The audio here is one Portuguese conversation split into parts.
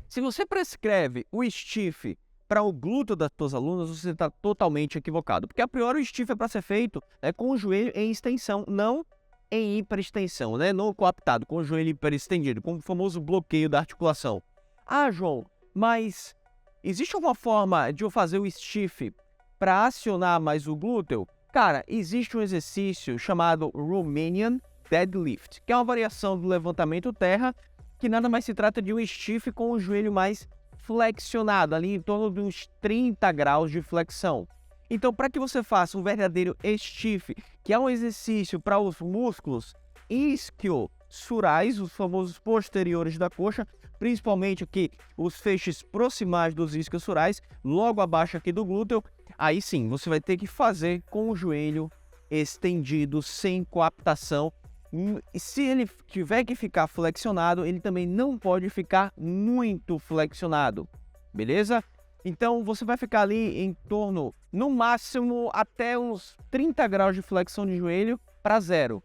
Se você prescreve o stiff para o glúteo das suas alunas, você está totalmente equivocado. Porque a priori o stiff é para ser feito com o joelho em extensão, não em hiperextensão, né? Não coaptado, com o joelho hiperestendido, com o famoso bloqueio da articulação. Ah, João, mas existe alguma forma de eu fazer o stiff para acionar mais o glúteo? Cara, existe um exercício chamado Romanian Deadlift, que é uma variação do levantamento terra, que nada mais se trata de um stiff com o joelho mais flexionado, ali em torno de uns 30 graus de flexão. Então, para que você faça um verdadeiro stiff, que é um exercício para os músculos isquiosurais, os famosos posteriores da coxa, principalmente aqui os feixes proximais dos isquiosurais, logo abaixo aqui do glúteo, aí sim, você vai ter que fazer com o joelho estendido, sem coaptação. E se ele tiver que ficar flexionado, ele também não pode ficar muito flexionado, beleza? Então você vai ficar ali em torno, no máximo, até uns 30 graus de flexão de joelho para zero.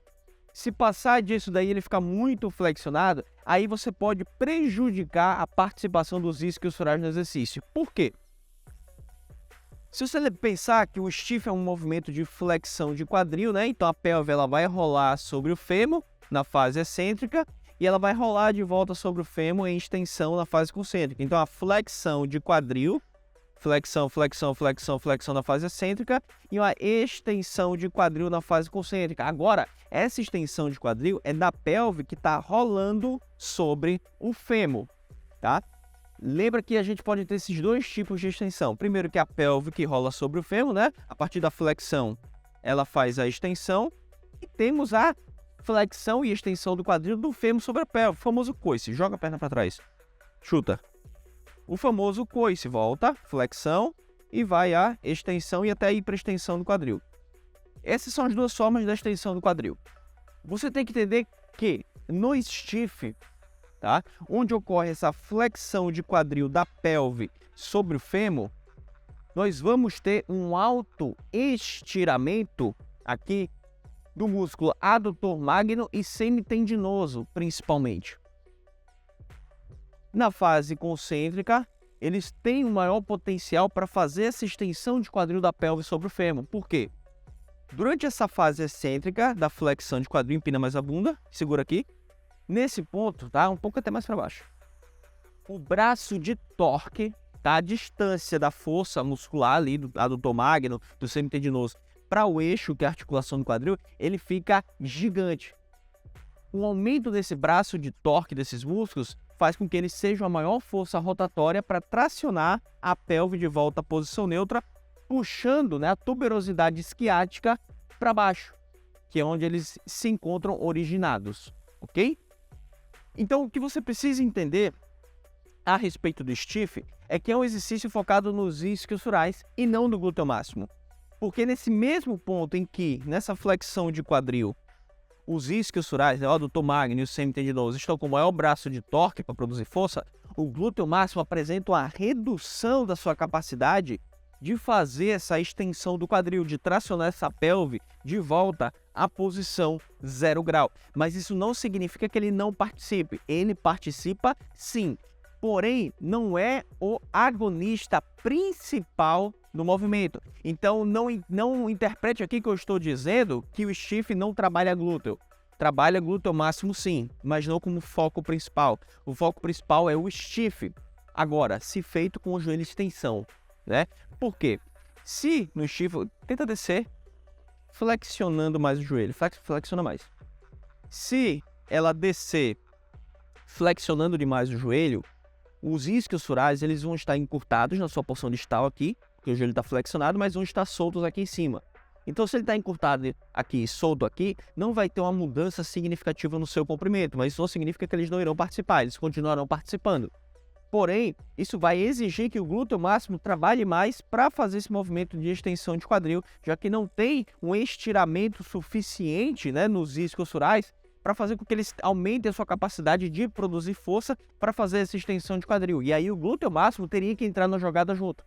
Se passar disso daí ele ficar muito flexionado, aí você pode prejudicar a participação dos isquiosurais no exercício. Por quê? Se você pensar que o stiff é um movimento de flexão de quadril, né? Então a pelve ela vai rolar sobre o fêmur na fase excêntrica e ela vai rolar de volta sobre o fêmur em extensão na fase concêntrica. Então a flexão de quadril, flexão, flexão, flexão, flexão na fase excêntrica e uma extensão de quadril na fase concêntrica. Agora, essa extensão de quadril é da pelve que está rolando sobre o fêmur, tá? Lembra que a gente pode ter esses dois tipos de extensão. Primeiro que a pelve que rola sobre o fêmur, né? A partir da flexão, ela faz a extensão. E temos a flexão e extensão do quadril do fêmur sobre a pelve, o famoso coice. Joga a perna para trás. Chuta. O famoso coice. Volta, flexão e vai a extensão e até a hiperextensão do quadril. Essas são as duas formas da extensão do quadril. Você tem que entender que no stiff, tá? Onde ocorre essa flexão de quadril da pelve sobre o fêmur, nós vamos ter um alto estiramento aqui do músculo adutor magno e semitendinoso, principalmente. Na fase concêntrica, eles têm um maior potencial para fazer essa extensão de quadril da pelve sobre o fêmur. Por quê? Durante essa fase excêntrica da flexão de quadril, empina mais a bunda, segura aqui. Nesse ponto, tá? Um pouco até mais para baixo. O braço de torque, tá? A distância da força muscular ali, do adutor magno, do semitendinoso, para o eixo, que é a articulação do quadril, ele fica gigante. O aumento desse braço de torque desses músculos faz com que eles sejam a maior força rotatória para tracionar a pelve de volta à posição neutra, puxando, né, a tuberosidade isquiática para baixo, que é onde eles se encontram originados, ok? Então, o que você precisa entender a respeito do stiff é que é um exercício focado nos isquiosurais e não no glúteo máximo. Porque nesse mesmo ponto em que, nessa flexão de quadril, os isquiosurais, o adutor magno e o semitendinoso estão com o maior braço de torque para produzir força, o glúteo máximo apresenta uma redução da sua capacidade de fazer essa extensão do quadril, de tracionar essa pelve de volta à posição 0 grau. Mas isso não significa que ele não participe. Ele participa sim, porém não é o agonista principal do movimento. Então não interprete aqui que eu estou dizendo que o stiff não trabalha glúteo. Trabalha glúteo máximo sim, mas não como foco principal. O foco principal é o stiff. Agora, se feito com o joelho em extensão, né? Por quê? Se no stiff, tenta descer flexionando mais o joelho, flexiona mais. Se ela descer flexionando demais o joelho, os isquiosurais eles vão estar encurtados na sua porção distal aqui, porque o joelho está flexionado, mas vão estar soltos aqui em cima. Então, se ele está encurtado aqui e solto aqui, não vai ter uma mudança significativa no seu comprimento, mas isso não significa que eles não irão participar, eles continuarão participando. Porém, isso vai exigir que o glúteo máximo trabalhe mais para fazer esse movimento de extensão de quadril, já que não tem um estiramento suficiente, né, nos isquiosurais para fazer com que eles aumentem a sua capacidade de produzir força para fazer essa extensão de quadril. E aí o glúteo máximo teria que entrar na jogada junto.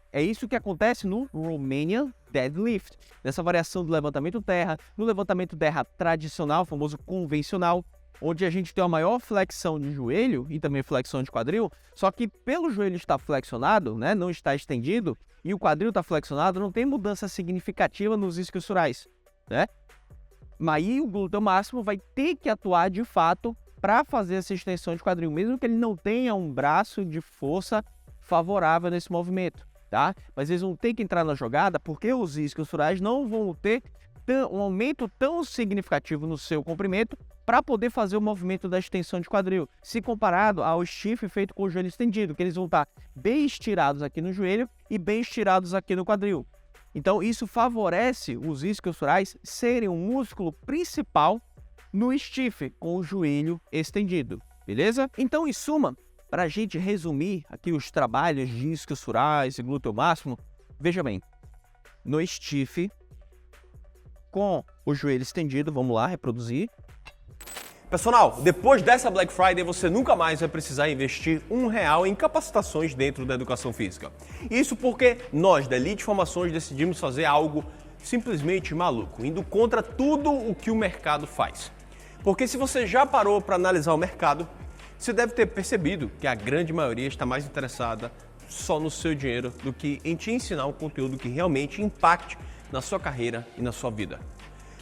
É isso que acontece no Romanian Deadlift, nessa variação do levantamento terra, no levantamento terra tradicional, famoso convencional. onde a gente tem a maior flexão de joelho e também flexão de quadril, só que pelo joelho estar flexionado, né, não está estendido, e o quadril está flexionado, não tem mudança significativa nos isquiosurais, né? Mas aí o glúteo máximo vai ter que atuar de fato para fazer essa extensão de quadril, mesmo que ele não tenha um braço de força favorável nesse movimento, tá? Mas eles vão ter que entrar na jogada porque os isquiosurais não vão ter um aumento tão significativo no seu comprimento para poder fazer o movimento da extensão de quadril, se comparado ao stiff feito com o joelho estendido, que eles vão estar bem estirados aqui no joelho e bem estirados aqui no quadril. Então isso favorece os isquiosurais serem o músculo principal no stiff, com o joelho estendido, beleza? Então, em suma, para a gente resumir aqui os trabalhos de isquiosurais e glúteo máximo, veja bem, no stiff, com o joelho estendido, vamos lá, reproduzir. Pessoal, depois dessa Black Friday, você nunca mais vai precisar investir R$1 em capacitações dentro da educação física. Isso porque nós, da Elite Formações, decidimos fazer algo simplesmente maluco, indo contra tudo o que o mercado faz. Porque se você já parou para analisar o mercado, você deve ter percebido que a grande maioria está mais interessada só no seu dinheiro do que em te ensinar um conteúdo que realmente impacte na sua carreira e na sua vida.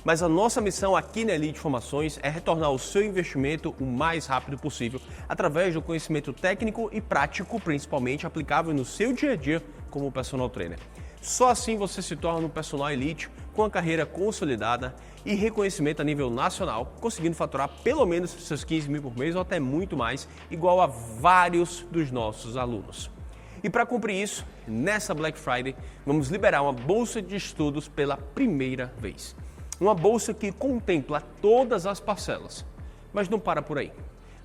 Mas a nossa missão aqui na Elite Formações é retornar o seu investimento o mais rápido possível através do conhecimento técnico e prático, principalmente aplicável no seu dia a dia como personal trainer. Só assim você se torna um personal elite com a carreira consolidada e reconhecimento a nível nacional, conseguindo faturar pelo menos seus 15 mil por mês ou até muito mais, igual a vários dos nossos alunos. E para cumprir isso, nessa Black Friday, vamos liberar uma bolsa de estudos pela primeira vez. Uma bolsa que contempla todas as parcelas, mas não para por aí.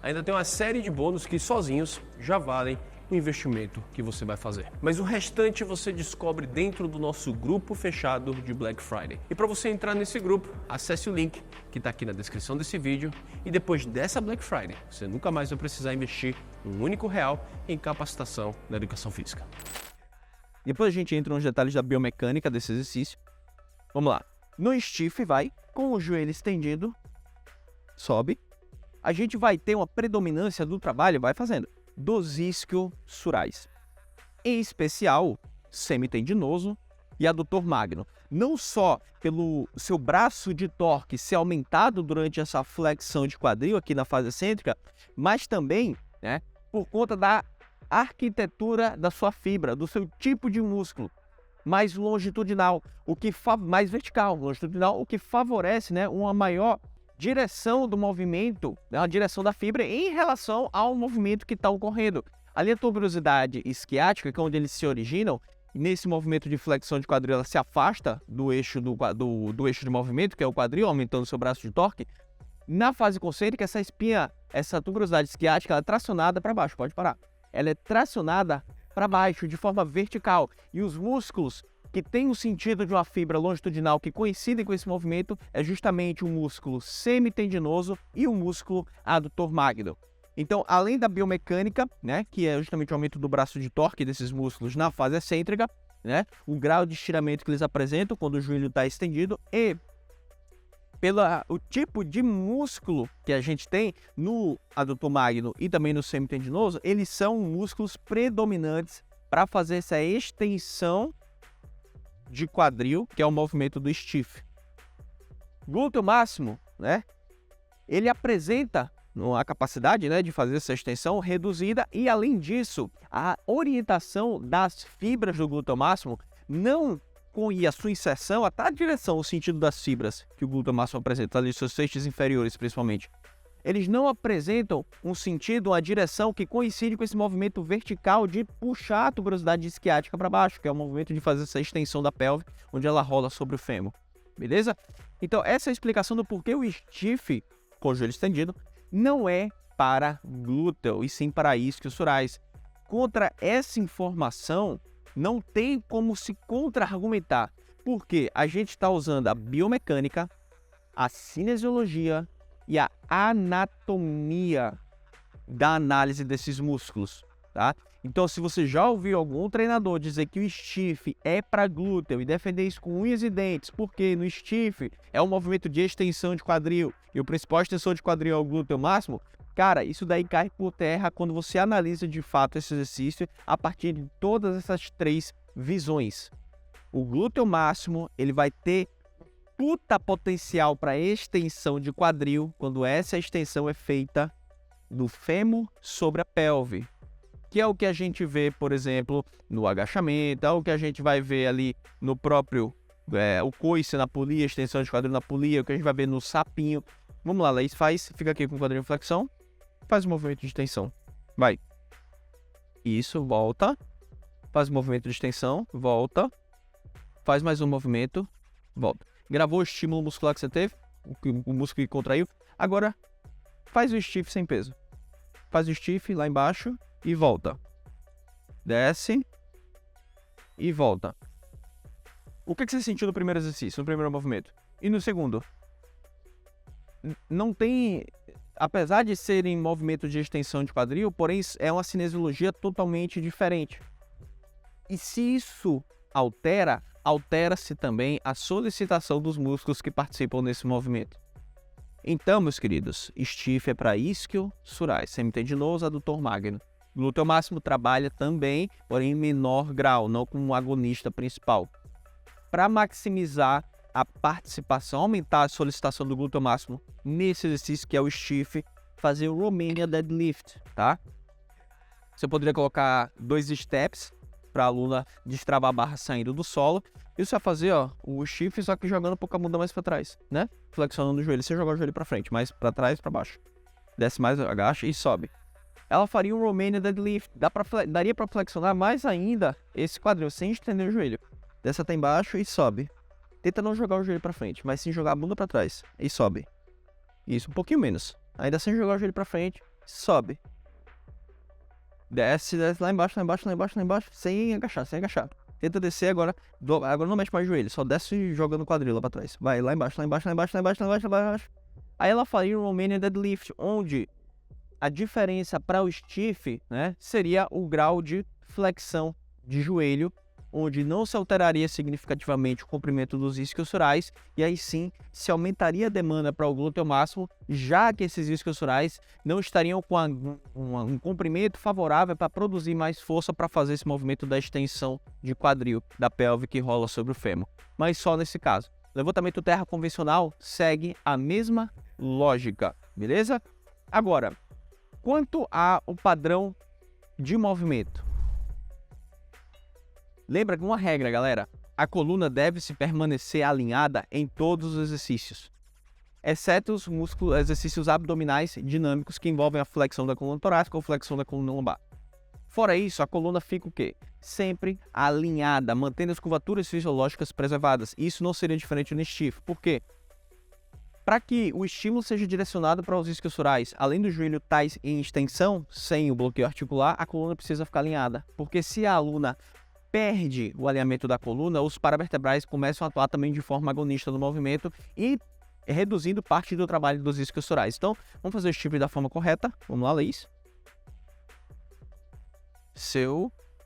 Ainda tem uma série de bônus que sozinhos já valem o investimento que você vai fazer. Mas o restante você descobre dentro do nosso grupo fechado de Black Friday. E para você entrar nesse grupo, acesse o link que está aqui na descrição desse vídeo e depois dessa Black Friday, você nunca mais vai precisar investir um único real em capacitação na educação física. Depois a gente entra nos detalhes da biomecânica desse exercício. Vamos lá. No stiff vai, com o joelho estendido, sobe. A gente vai ter uma predominância do trabalho, vai fazendo, dos isquiosurais. Em especial, semitendinoso e adutor magno. Não só pelo seu braço de torque ser aumentado durante essa flexão de quadril aqui na fase excêntrica, mas também, né, por conta da arquitetura da sua fibra, do seu tipo de músculo. Mais longitudinal, mais vertical, longitudinal, o que favorece, né, uma maior direção do movimento, né, a direção da fibra em relação ao movimento que está ocorrendo. Ali a tuberosidade isquiática, que é onde eles se originam, e nesse movimento de flexão de quadril ela se afasta do eixo do eixo de movimento, que é o quadril, aumentando seu braço de torque. Na fase concêntrica, essa espinha, essa tuberosidade isquiática, ela é tracionada para baixo, pode parar. Ela é tracionada para baixo, de forma vertical, e os músculos que têm o sentido de uma fibra longitudinal que coincidem com esse movimento é justamente o músculo semitendinoso e o músculo adutor magno. Então, além da biomecânica, né, que é justamente o aumento do braço de torque desses músculos na fase excêntrica, né, o grau de estiramento que eles apresentam quando o joelho está estendido e o tipo de músculo que a gente tem no adutor magno e também no semitendinoso, eles são músculos predominantes para fazer essa extensão de quadril, que é o movimento do stiff. Glúteo máximo, né? Ele apresenta a capacidade, né, de fazer essa extensão reduzida e, além disso, a orientação das fibras do glúteo máximo e a sua inserção, a direção, o sentido das fibras que o glúteo máximo apresenta, ali seus feixes inferiores principalmente, eles não apresentam um sentido, uma direção que coincide com esse movimento vertical de puxar a tuberosidade isquiática para baixo, que é o movimento de fazer essa extensão da pelve, onde ela rola sobre o fêmur, beleza? Então essa é a explicação do porquê o stiff, com o joelho estendido, não é para glúteo, e sim para isquiosurais. Contra essa informação, não tem como se contra-argumentar, porque a gente está usando a biomecânica, a cinesiologia e a anatomia da análise desses músculos. tá? Então, se você já ouviu algum treinador dizer que o stiff é para glúteo e defender isso com unhas e dentes, porque no stiff é um movimento de extensão de quadril e o principal extensor de quadril é o glúteo máximo, cara, isso daí cai por terra quando você analisa de fato esse exercício a partir de todas essas 3 visões. O glúteo máximo, ele vai ter puta potencial para extensão de quadril quando essa extensão é feita do fêmur sobre a pelve, que é o que a gente vê, por exemplo, no agachamento, é o que a gente vai ver ali no próprio o coice na polia, extensão de quadril na polia, o que a gente vai ver no sapinho. Vamos lá, Laís, fica aqui com o quadril em flexão, faz o movimento de extensão, vai. Isso, volta, faz o movimento de extensão, volta, faz mais um movimento, volta. Gravou o estímulo muscular que você teve, o músculo que contraiu, agora faz o stiff sem peso. Faz o stiff lá embaixo e volta. Desce e volta. O que você sentiu no primeiro exercício, no primeiro movimento? E no segundo? Não tem... Apesar de serem movimentos de extensão de quadril, porém é uma cinesiologia totalmente diferente. E se isso altera-se também a solicitação dos músculos que participam desse movimento. Então, meus queridos, stiff é para isquiosurais, semitendinoso, adutor magno. Glúteo máximo trabalha também, porém em menor grau, não como agonista principal. Para maximizar a participação, aumentar a solicitação do glúteo máximo nesse exercício que é o stiff, fazer o Romanian deadlift, tá? Você poderia colocar 2 steps para a aluna destravar a barra saindo do solo. E você vai fazer, ó, o stiff, só que jogando um pouco a bunda mais para trás, né? Flexionando o joelho. Você joga o joelho para frente, mais para trás e para baixo. Desce mais, agacha e sobe. Ela faria um Romanian deadlift. Daria para flexionar mais ainda esse quadril sem estender o joelho. Desce até embaixo e sobe. Tenta não jogar o joelho para frente, mas sim jogar a bunda para trás e sobe. Isso, um pouquinho menos. Ainda sem jogar o joelho para frente, sobe. Desce lá embaixo, sem agachar. Tenta descer agora. Agora não mexe mais o joelho, só desce jogando o quadril lá pra trás. Vai lá embaixo. Aí ela faria um Romanian deadlift, onde a diferença para o stiff, né, seria o grau de flexão de joelho, onde não se alteraria significativamente o comprimento dos isquiosurais, e aí sim se aumentaria a demanda para o glúteo máximo, já que esses isquiosurais não estariam com um comprimento favorável para produzir mais força para fazer esse movimento da extensão de quadril da pelve que rola sobre o fêmur. Mas só nesse caso. Levantamento terra convencional segue a mesma lógica, beleza? Agora, quanto ao padrão de movimento. Lembra que uma regra, galera, a coluna deve se permanecer alinhada em todos os exercícios, exceto os exercícios abdominais dinâmicos que envolvem a flexão da coluna torácica ou flexão da coluna lombar. Fora isso, a coluna fica o quê? Sempre alinhada, mantendo as curvaturas fisiológicas preservadas. Isso não seria diferente no stiff. Por quê? Para que o estímulo seja direcionado para os isquiosurais, além do joelho estar em extensão, sem o bloqueio articular, a coluna precisa ficar alinhada. Porque se a aluna perde o alinhamento da coluna, os paravertebrais começam a atuar também de forma agonista no movimento e reduzindo parte do trabalho dos isquiosurais. Então, vamos fazer o stiff da forma correta. Vamos lá, Laís.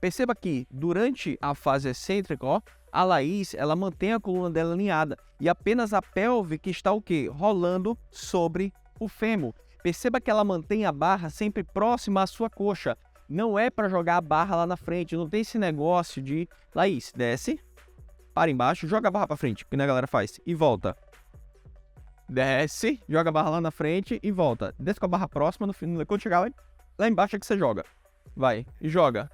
Perceba que durante a fase excêntrica, ó, a Laís, ela mantém a coluna dela alinhada e apenas a pelve que está o quê? Rolando sobre o fêmur. Perceba que ela mantém a barra sempre próxima à sua coxa. Não é para jogar a barra lá na frente, não tem esse negócio de... Laís, desce, para embaixo, joga a barra para frente, que a galera faz, e volta. Desce, joga a barra lá na frente e volta. Desce com a barra próxima, no final, quando chegar lá embaixo é que você joga. Vai, e joga,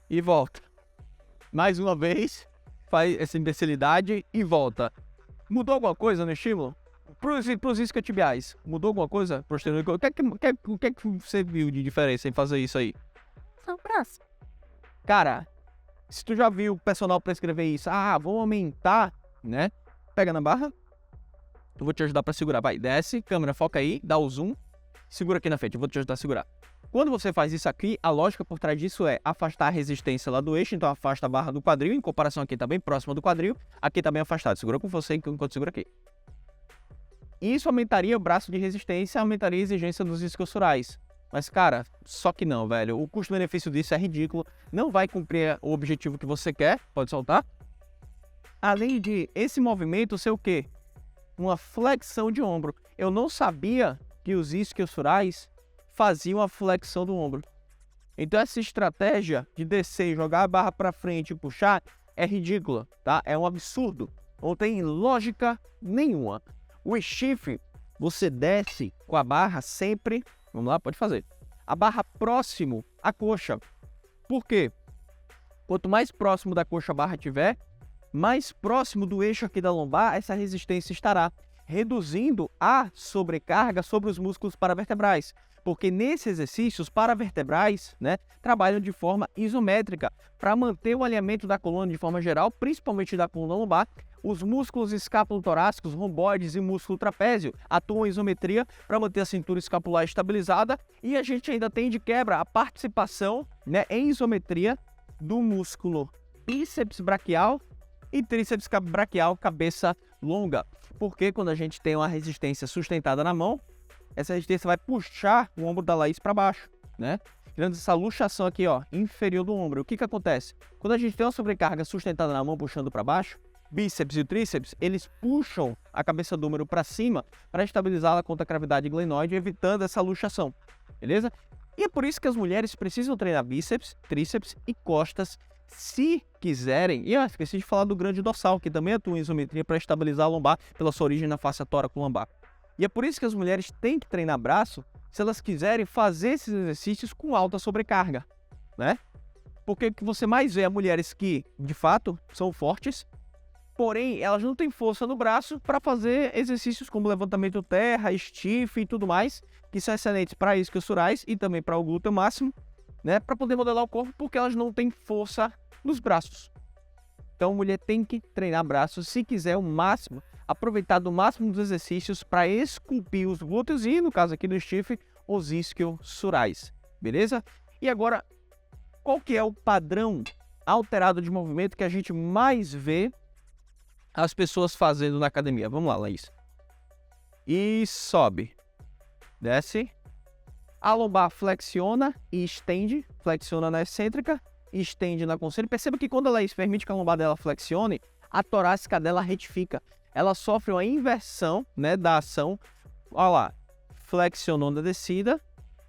e volta. Mais uma vez, faz essa imbecilidade e volta. Mudou alguma coisa no estímulo? Pros isquiotibiais, mudou alguma coisa? Posterior, o que é que você viu de diferença em fazer isso aí? Cara, se tu já viu o personal prescrever isso, vou aumentar, né? Pega na barra, eu vou te ajudar pra segurar. Vai, desce, câmera, foca aí, dá o zoom, segura aqui na frente, eu vou te ajudar a segurar. Quando você faz isso aqui, a lógica por trás disso é afastar a resistência lá do eixo, então afasta a barra do quadril, em comparação aqui tá bem próxima do quadril, aqui tá bem afastado. Segura com você enquanto segura aqui. Isso aumentaria o braço de resistência, aumentaria a exigência dos isquiosurais. Mas, cara, só que não, velho. O custo-benefício disso é ridículo. Não vai cumprir o objetivo que você quer. Pode soltar. Além de esse movimento ser o quê? Uma flexão de ombro. Eu não sabia que os isquiosurais faziam a flexão do ombro. Então essa estratégia de descer e jogar a barra para frente e puxar é ridícula, tá? É um absurdo. Não tem lógica nenhuma. O stiff, você desce com a barra sempre... Vamos lá, pode fazer. A barra próximo à coxa. Por quê? Quanto mais próximo da coxa a barra tiver, mais próximo do eixo aqui da lombar, essa resistência estará, reduzindo a sobrecarga sobre os músculos paravertebrais. Porque nesse exercício, os paravertebrais, né, trabalham de forma isométrica para manter o alinhamento da coluna de forma geral, principalmente da coluna lombar. Os músculos escápulo-torácicos, romboides e músculo trapézio atuam em isometria para manter a cintura escapular estabilizada. E a gente ainda tem de quebra a participação, né, em isometria do músculo bíceps braquial e tríceps braquial, cabeça longa. Porque quando a gente tem uma resistência sustentada na mão, essa resistência vai puxar o ombro da Laís para baixo, né? Criando essa luxação aqui, ó, inferior do ombro. O que que acontece? Quando a gente tem uma sobrecarga sustentada na mão, puxando para baixo, bíceps e o tríceps, eles puxam a cabeça do ombro para cima para estabilizá-la contra a cavidade glenoide, evitando essa luxação, beleza? E é por isso que as mulheres precisam treinar bíceps, tríceps e costas, se quiserem. E eu esqueci de falar do grande dorsal, que também atua em isometria para estabilizar a lombar pela sua origem na face tóraco-lombar. E é por isso que as mulheres têm que treinar braço se elas quiserem fazer esses exercícios com alta sobrecarga, né? Porque o que você mais vê é mulheres que, de fato, são fortes, porém, elas não têm força no braço para fazer exercícios como levantamento terra, stiff e tudo mais, que são excelentes para isquiosurais e também para o glúteo máximo, né? Para poder modelar o corpo, porque elas não têm força nos braços. Então, a mulher tem que treinar braços se quiser o máximo, aproveitar do máximo dos exercícios para esculpir os glúteos e, no caso aqui do stiff, os isquiosurais, beleza? E agora, qual que é o padrão alterado de movimento que a gente mais vê as pessoas fazendo na academia? Vamos lá, Laís. E sobe. Desce. A lombar flexiona e estende. Flexiona na excêntrica e estende na concêntrica. Perceba que quando a Laís permite que a lombar dela flexione, a torácica dela retifica. Ela sofre uma inversão, né, da ação. Olha lá, flexionou na descida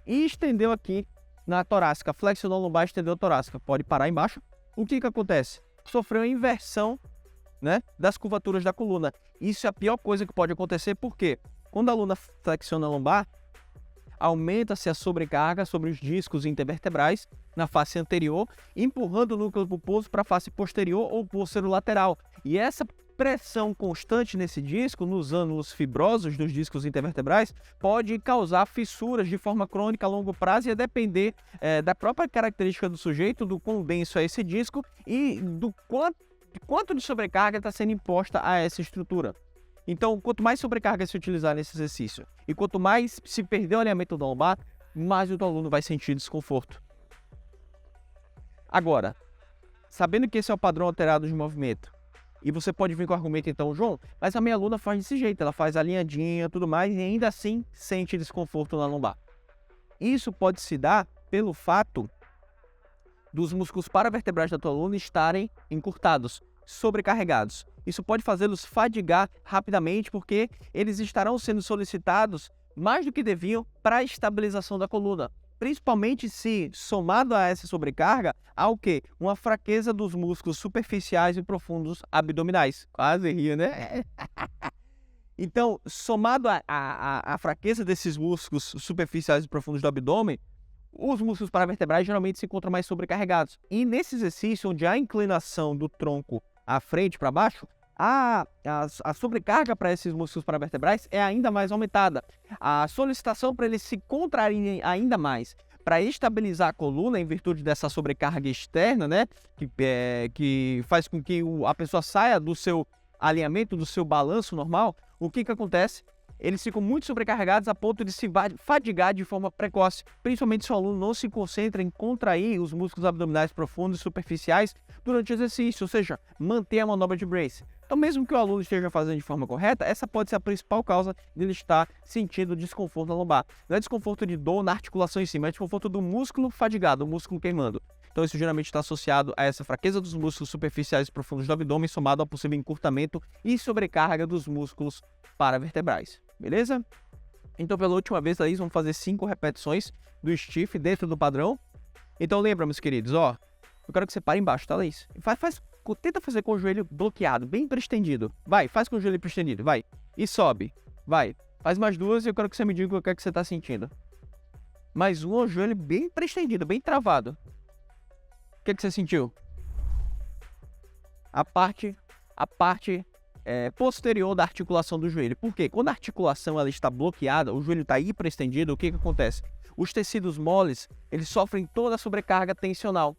e estendeu aqui na torácica. Flexionou a lombar, estendeu a torácica. Pode parar embaixo. O que que acontece? Sofreu uma inversão, né, das curvaturas da coluna. Isso é a pior coisa que pode acontecer, porque quando a aluna flexiona a lombar, aumenta-se a sobrecarga sobre os discos intervertebrais na face anterior, empurrando o núcleo pulposo para a face posterior ou posterolateral. E essa pressão constante nesse disco, nos ânulos fibrosos dos discos intervertebrais, pode causar fissuras de forma crônica a longo prazo e a depender da própria característica do sujeito, do quão denso é esse disco e do quanto de sobrecarga está sendo imposta a essa estrutura. Então, quanto mais sobrecarga se utilizar nesse exercício e quanto mais se perder o alinhamento da lombar, mais o aluno vai sentir desconforto. Agora, sabendo que esse é o padrão alterado de movimento, e você pode vir com o argumento então, João, mas a minha aluna faz desse jeito, ela faz alinhadinha, tudo mais, e ainda assim sente desconforto na lombar. Isso pode se dar pelo fato dos músculos paravertebrais da tua aluna estarem encurtados, sobrecarregados. Isso pode fazê-los fadigar rapidamente, porque eles estarão sendo solicitados mais do que deviam para a estabilização da coluna. Principalmente se, somado a essa sobrecarga, há o quê? Uma fraqueza dos músculos superficiais e profundos abdominais. Quase rio, né? Então, somado à fraqueza desses músculos superficiais e profundos do abdômen, os músculos paravertebrais geralmente se encontram mais sobrecarregados. E nesse exercício, onde há inclinação do tronco à frente para baixo, a sobrecarga para esses músculos paravertebrais é ainda mais aumentada. A solicitação para eles se contraírem ainda mais, para estabilizar a coluna em virtude dessa sobrecarga externa, né, que faz com que a pessoa saia do seu alinhamento, do seu balanço normal, o que acontece? Eles ficam muito sobrecarregados a ponto de se fadigar de forma precoce, principalmente se o aluno não se concentra em contrair os músculos abdominais profundos e superficiais durante o exercício, ou seja, manter a manobra de brace. Então, mesmo que o aluno esteja fazendo de forma correta, essa pode ser a principal causa dele estar sentindo desconforto na lombar. Não é desconforto de dor na articulação em si, mas é desconforto do músculo fadigado, o músculo queimando. Então, isso geralmente está associado a essa fraqueza dos músculos superficiais e profundos do abdômen, somado ao possível encurtamento e sobrecarga dos músculos paravertebrais. Beleza? Então, pela última vez, Laís, vamos fazer 5 repetições do stiff dentro do padrão. Então, lembra, meus queridos, ó, eu quero que você pare embaixo, tá, Laís? Tenta fazer com o joelho bloqueado, bem prestendido. Vai, faz com o joelho prestendido, vai. E sobe, vai. Faz mais 2 e eu quero que você me diga o que é que você está sentindo. Mais um, o joelho bem prestendido, bem travado. O que é que você sentiu? A parte posterior da articulação do joelho. Por quê? Quando a articulação ela está bloqueada, o joelho está hiperestendido, o que acontece? Os tecidos moles, eles sofrem toda a sobrecarga tensional.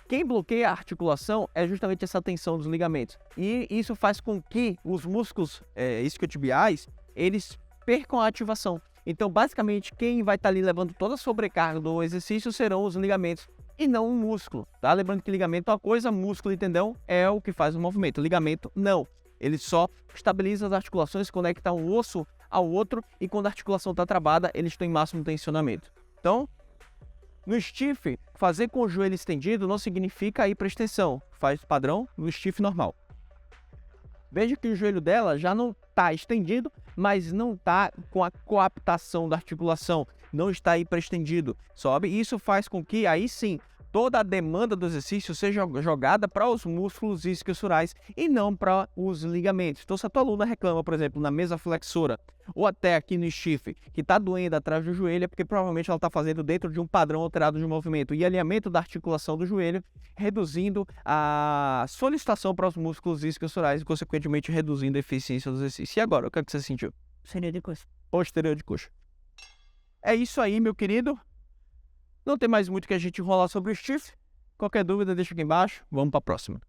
Quem bloqueia a articulação é justamente essa tensão dos ligamentos. E isso faz com que os músculos isquiotibiais, eles percam a ativação. Então, basicamente, quem vai estar ali levando toda a sobrecarga do exercício serão os ligamentos e não o músculo, tá? Lembrando que ligamento é uma coisa, músculo e tendão é o que faz o movimento. Ligamento, não. Ele só estabiliza as articulações, conecta um osso ao outro e quando a articulação está travada, eles estão em máximo tensionamento. Então, no stiff, fazer com o joelho estendido não significa ir para extensão. Faz padrão no stiff normal. Veja que o joelho dela já não está estendido, mas não está com a coaptação da articulação. Não está hiperestendido. Sobe. Isso faz com que, aí sim, toda a demanda do exercício seja jogada para os músculos isquiosurais e não para os ligamentos. Então, se a tua aluna reclama, por exemplo, na mesa flexora ou até aqui no stiff, que está doendo atrás do joelho, é porque provavelmente ela está fazendo dentro de um padrão alterado de movimento e alinhamento da articulação do joelho, reduzindo a solicitação para os músculos isquiosurais e, consequentemente, reduzindo a eficiência do exercício. E agora, o que é que você sentiu? Posterior de coxa. Posterior de coxa. É isso aí, meu querido. Não tem mais muito que a gente enrolar sobre o stiff. Qualquer dúvida, deixa aqui embaixo. Vamos para a próxima.